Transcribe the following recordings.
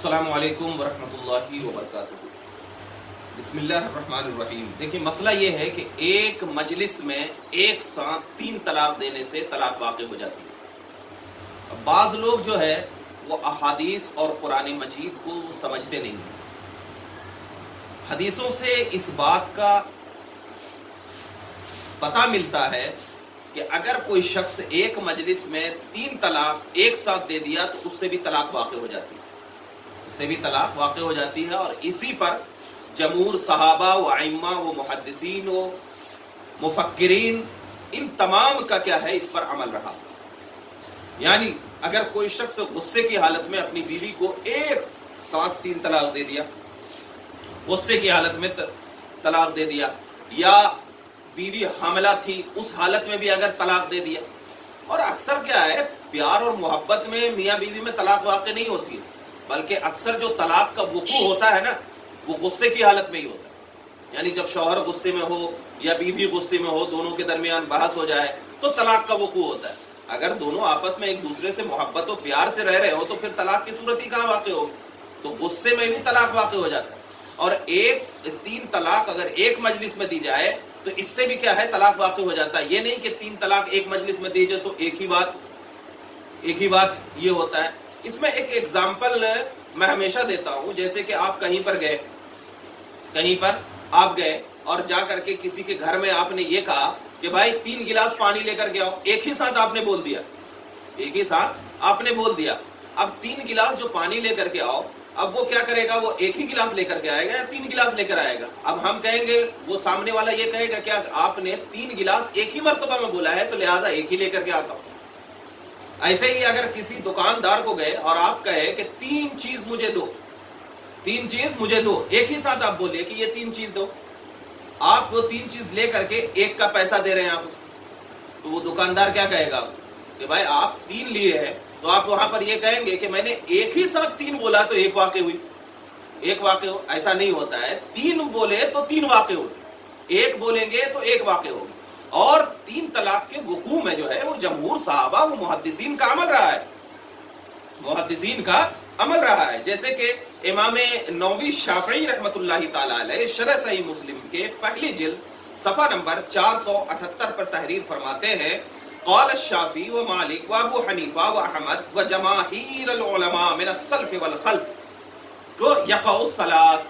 السلام علیکم ورحمۃ اللہ وبرکاتہ۔ بسم اللہ الرحمن الرحیم۔ دیکھیں مسئلہ یہ ہے کہ ایک مجلس میں ایک ساتھ 3 طلاق دینے سے طلاق واقع ہو جاتی ہے۔ بعض لوگ جو ہے وہ احادیث اور قرآن مجید کو سمجھتے نہیں ہیں۔ حدیثوں سے اس بات کا پتہ ملتا ہے کہ اگر کوئی شخص ایک مجلس میں 3 طلاق ایک ساتھ دے دیا تو اس سے بھی طلاق واقع ہو جاتی ہے، اور اسی پر جمہور صحابہ و ائمہ و محدثین و مفکرین ان تمام کا کیا ہے، اس پر عمل رہا۔ یعنی اگر کوئی شخص غصے کی حالت میں اپنی بیوی کو ایک ساتھ 3 طلاق دے دیا، غصے کی حالت میں طلاق دے دیا، یا بیوی حاملہ تھی اس حالت میں بھی اگر طلاق دے دیا، اور اکثر کیا ہے پیار اور محبت میں میاں بیوی میں طلاق واقع نہیں ہوتی ہے، بلکہ اکثر جو طلاق کا وقوع ہوتا ہے نا وہ غصے کی حالت میں ہی ہوتا ہے۔ یعنی جب شوہر غصے میں ہو یا بیوی غصے میں ہو، دونوں کے درمیان بحث ہو جائے تو طلاق کا وقوع ہوتا ہے۔ اگر دونوں آپس میں ایک دوسرے سے محبت و پیار سے رہ رہے ہو تو پھر طلاق کی صورت ہی کہاں واقع ہوگی؟ تو غصے میں بھی طلاق واقع ہو جاتا ہے۔ اور 3 طلاق اگر ایک مجلس میں دی جائے تو اس سے بھی کیا ہے طلاق واقع ہو جاتا ہے۔ یہ نہیں کہ 3 طلاق ایک مجلس میں دی جائے تو ایک ہی بات یہ ہوتا ہے۔ اس میں ایک ایگزامپل میں ہمیشہ دیتا ہوں، جیسے کہ آپ کہیں پر آپ گئے اور جا کر کے کسی کے گھر میں آپ نے یہ کہا کہ بھائی 3 گلاس پانی لے کر کے آؤ، ایک ہی ساتھ آپ نے بول دیا۔ اب 3 گلاس جو پانی لے کر کے آؤ، اب وہ کیا کرے گا؟ وہ ایک ہی گلاس لے کر کے آئے گا یا 3 گلاس لے کر آئے گا؟ اب ہم کہیں گے، وہ سامنے والا یہ کہے گا کہ آپ نے 3 گلاس ایک ہی مرتبہ میں بولا ہے تو لہٰذا ایک ہی لے کر کے آتا ہوں۔ ایسے ہی اگر کسی دکاندار کو گئے اور آپ کہے کہ 3 چیز مجھے دو، ایک ہی ساتھ آپ بولے کہ یہ 3 چیز دو، آپ وہ 3 چیز لے کر کے ایک کا پیسہ دے رہے ہیں آپ، تو وہ دکاندار کیا کہے گا کہ بھائی آپ 3 لیے ہیں، تو آپ وہاں پر یہ کہیں گے کہ میں نے ایک ہی ساتھ 3 بولا تو ایک واقع ہوئی۔ ایسا نہیں ہوتا ہے، 3 بولے تو 3 واقع ہوگی، ایک بولیں گے تو ایک واقع ہوگی۔ اور 3 طلاق کے وقوع میں جو ہے وہ جمہور صحابہ و محدثین کا عمل رہا ہے، جیسے کہ امام نووی شافعی رحمۃ اللہ تعالی علیہ شرح صحیح مسلم کے پہلی جلد صفحہ نمبر 478 پر تحریر فرماتے ہیں، قال الشافعی و مالک و ابو حنیفہ و احمد و جماہیر العلماء من السلف والخلف کو یقع الثلاث۔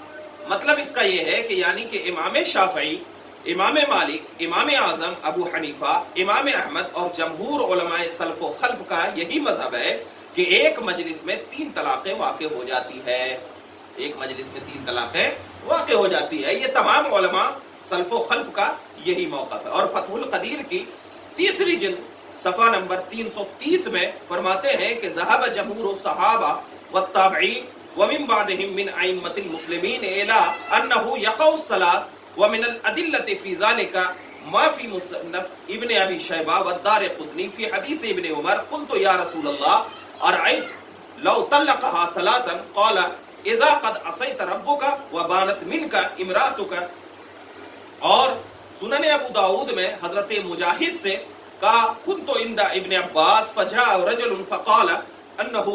مطلب اس کا یہ ہے کہ یعنی کہ امام شافعی، امام مالک، امام اعظم ابو حنیفہ، امام احمد اور جمہور علماء سلف و خلف کا یہی مذہب ہے کہ ایک مجلس میں 3 طلاقیں واقع ہو جاتی ہے۔ یہ تمام علماء سلف و خلف کا یہی موقف ہے۔ اور فتح القدیر کی تیسری جلد صفحہ نمبر 330 میں فرماتے ہیں کہ ذهب جمهور الصحابہ والتابعین ومن بعدهم من ائمة المسلمین الى انه يقع الثلاث ومن الادلة في ذلك ما في مصنف ابن ابی شیبہ والدارقطنی في حدیث ابن عمر قلت یا رسول اللہ ارأيت لو طلقها ثلاثا قال اذا قد عصيت ربك وبانت منك امرأتك۔ اور سنن ابو داود میں حضرت مجاہد سے کہا كنت عند ابن عباس فجاء رجل فقال انه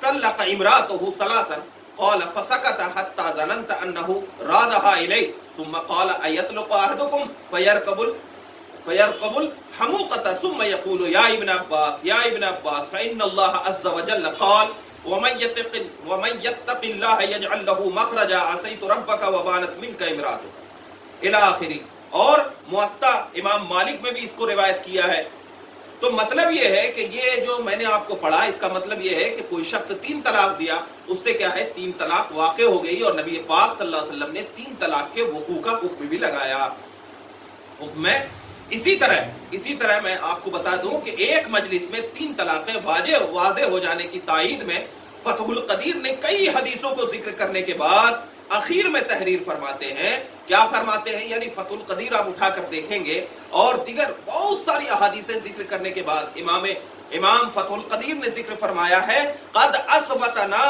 طلق امرأته ثلاثا قال فسكت حتى ظننت انه رادها اليه ثم قال ايطلق احدكم فيركب الحموقة ثم يقول يا ابن عباس فإن الله عز وجل قال ومن يتق الله يجعل له مخرجا عصيت ربك وبانت منك امرأتك الى آخری۔ اور موطا امام مالک میں بھی اس کو روایت کیا ہے۔ تو مطلب یہ ہے کہ یہ جو میں نے آپ کو پڑھا، اس کا مطلب یہ ہے کہ کوئی شخص 3 طلاق دیا، اس سے کیا ہے 3 طلاق واقع ہو گئی، اور نبی پاک صلی اللہ علیہ وسلم نے 3 طلاق کے وقوع کا حکم بھی لگایا۔ حکم میں اسی طرح میں آپ کو بتا دوں کہ ایک مجلس میں 3 طلاقیں واضح ہو جانے کی تائید میں فتح القدیر نے کئی حدیثوں کو ذکر کرنے کے بعد اخیر میں تحریر فرماتے ہیں۔ کیا فرماتے ہیں؟ یعنی فتح القدیر آپ اٹھا کر دیکھیں گے اور دیگر بہت ساری احادیثیں ذکر کرنے کے بعد امام فتح القدیر نے ذکر فرمایا ہے قد اثبتنا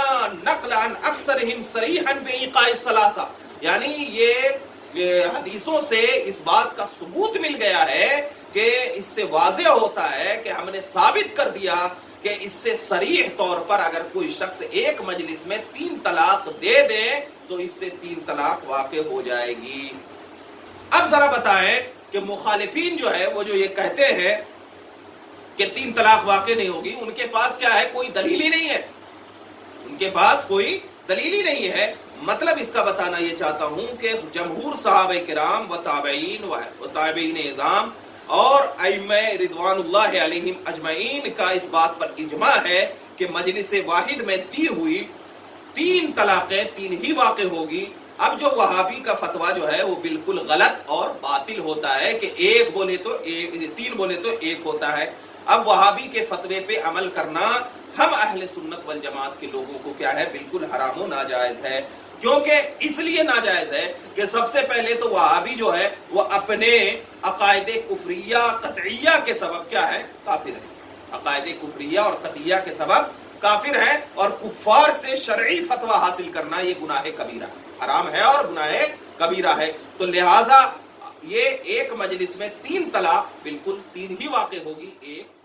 نقل عن اکثرهم صریحا بإيقاع الثلاثہ، یعنی یہ حدیثوں سے اس بات کا ثبوت مل گیا ہے کہ اس سے واضح ہوتا ہے کہ ہم نے ثابت کر دیا کہ اس سے صریح طور پر اگر کوئی شخص ایک مجلس میں 3 طلاق دے دے تو اس سے 3 طلاق واقع ہو جائے گی۔ اب ذرا بتائیں کہ مخالفین جو ہے وہ جو یہ کہتے ہیں کہ 3 طلاق واقع نہیں ہوگی، ان کے پاس کیا ہے؟ کوئی دلیل ہی نہیں ہے، ان کے پاس کوئی دلیل ہی نہیں ہے۔ مطلب اس کا بتانا یہ چاہتا ہوں کہ جمہور صحابہ کرام و تابعین و تابعین اعظام اور ائمہ رضوان اللہ علیہم اجمعین کا اس بات پر اجماع ہے کہ مجلس واحد میں دی ہوئی 3 طلاقیں 3 ہی واقع ہوگی۔ اب جو وہابی کا فتویٰ جو ہے وہ بالکل غلط اور باطل ہوتا ہے کہ 1 بولے تو 3 بولے تو 1 ہوتا ہے۔ اب وہابی کے فتوے پہ عمل کرنا ہم اہل سنت والجماعت کے لوگوں کو کیا ہے؟ بالکل حرام و ناجائز ہے۔ کیونکہ اس لیے ناجائز ہے کہ سب سے پہلے تو وہابی جو ہے وہ اپنے عقائد کفریہ قطعیہ کے سبب کیا ہے؟ کافر ہے۔ عقائد کفریہ اور قطعیہ کے سبب کافر ہے، اور کفار سے شرعی فتویٰ حاصل کرنا یہ گناہ کبیرہ حرام ہے اور گناہ کبیرہ ہے۔ تو لہٰذا یہ ایک مجلس میں 3 طلاق بالکل 3 ہی واقع ہوگی، 1